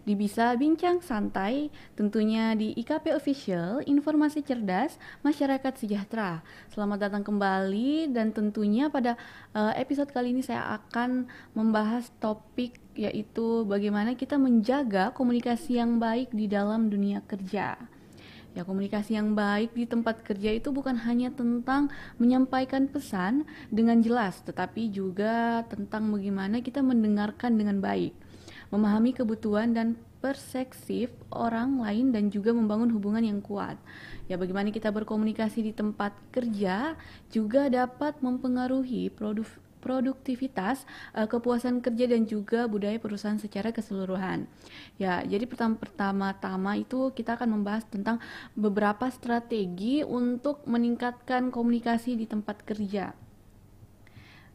di Bisa Bincang Santai, tentunya di IKP Official, Informasi Cerdas, Masyarakat Sejahtera. Selamat datang kembali dan tentunya pada episode kali ini saya akan membahas topik yaitu bagaimana kita menjaga komunikasi yang baik di dalam dunia kerja. Ya, komunikasi yang baik di tempat kerja itu bukan hanya tentang menyampaikan pesan dengan jelas, tetapi juga tentang bagaimana kita mendengarkan dengan baik, memahami kebutuhan dan perspektif orang lain dan juga membangun hubungan yang kuat. Ya, bagaimana kita berkomunikasi di tempat kerja juga dapat mempengaruhi produktivitas, kepuasan kerja dan juga budaya perusahaan secara keseluruhan. Ya, jadi pertama-tama itu kita akan membahas tentang beberapa strategi untuk meningkatkan komunikasi di tempat kerja.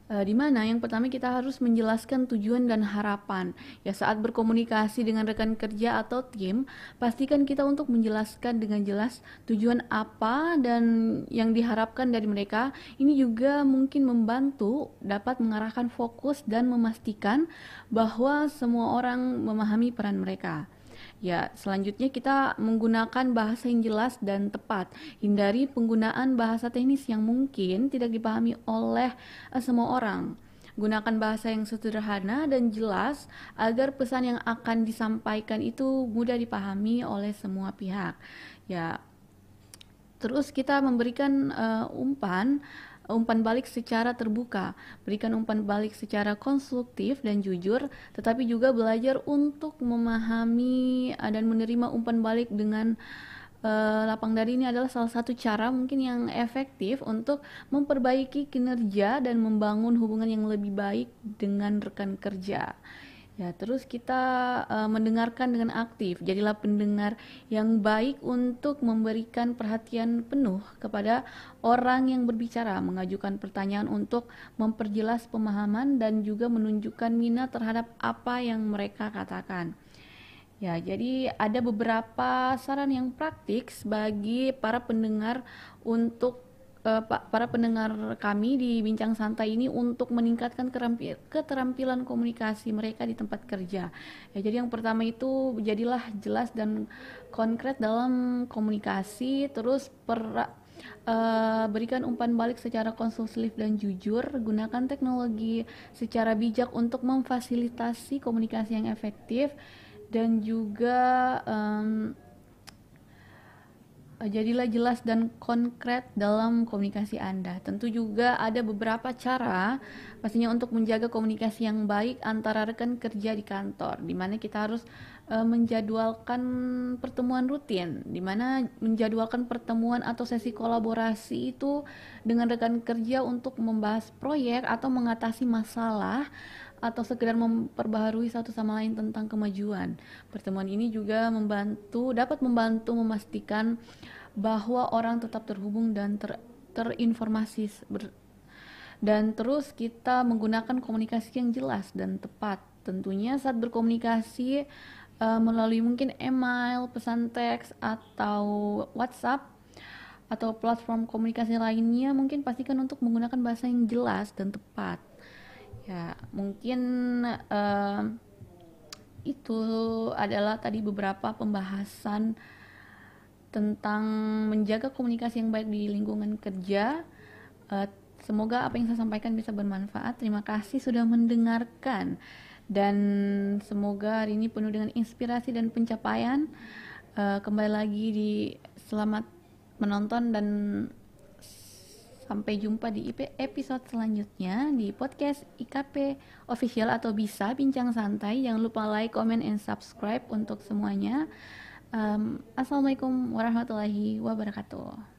Di mana yang pertama kita harus menjelaskan tujuan dan harapan. Ya, saat berkomunikasi dengan rekan kerja atau tim, pastikan kita untuk menjelaskan dengan jelas tujuan apa dan yang diharapkan dari mereka. Ini juga mungkin membantu dapat mengarahkan fokus dan memastikan bahwa semua orang memahami peran mereka. Ya, selanjutnya kita menggunakan bahasa yang jelas dan tepat. Hindari penggunaan bahasa teknis yang mungkin tidak dipahami oleh semua orang. Gunakan bahasa yang sederhana dan jelas agar pesan yang akan disampaikan itu mudah dipahami oleh semua pihak. Ya, terus kita memberikan umpan balik secara terbuka, berikan umpan balik secara konstruktif dan jujur, tetapi juga belajar untuk memahami dan menerima umpan balik dengan lapang dada. Ini adalah salah satu cara mungkin yang efektif untuk memperbaiki kinerja dan membangun hubungan yang lebih baik dengan rekan kerja. Ya, terus kita mendengarkan dengan aktif. Jadilah pendengar yang baik untuk memberikan perhatian penuh kepada orang yang berbicara, mengajukan pertanyaan untuk memperjelas pemahaman dan juga menunjukkan minat terhadap apa yang mereka katakan. Ya, jadi ada beberapa saran yang praktis bagi para pendengar untuk para pendengar kami di Bincang Santai ini untuk meningkatkan keterampilan komunikasi mereka di tempat kerja. Ya, jadi yang pertama itu jadilah jelas dan konkret dalam komunikasi, terus berikan umpan balik secara konstruktif dan jujur, gunakan teknologi secara bijak untuk memfasilitasi komunikasi yang efektif, dan juga jadilah jelas dan konkret dalam komunikasi Anda. Tentu juga ada beberapa cara pastinya untuk menjaga komunikasi yang baik antara rekan kerja di kantor, di mana kita harus menjadwalkan pertemuan rutin, di mana menjadwalkan pertemuan atau sesi kolaborasi itu dengan rekan kerja untuk membahas proyek atau mengatasi masalah atau sekedar memperbaharui satu sama lain tentang kemajuan. Pertemuan ini juga dapat membantu memastikan bahwa orang tetap terhubung dan terinformasi dan terus kita menggunakan komunikasi yang jelas dan tepat. Tentunya saat berkomunikasi melalui mungkin email, pesan teks atau WhatsApp atau platform komunikasi lainnya, mungkin pastikan untuk menggunakan bahasa yang jelas dan tepat. Ya, mungkin itu adalah tadi beberapa pembahasan tentang menjaga komunikasi yang baik di lingkungan kerja. Semoga apa yang saya sampaikan bisa bermanfaat. Terima kasih sudah mendengarkan dan semoga hari ini penuh dengan inspirasi dan pencapaian. Kembali lagi selamat menonton dan sampai jumpa di episode selanjutnya di podcast IKP Official atau Bisa Bincang Santai. Jangan lupa like, comment, and subscribe untuk semuanya. Assalamualaikum warahmatullahi wabarakatuh.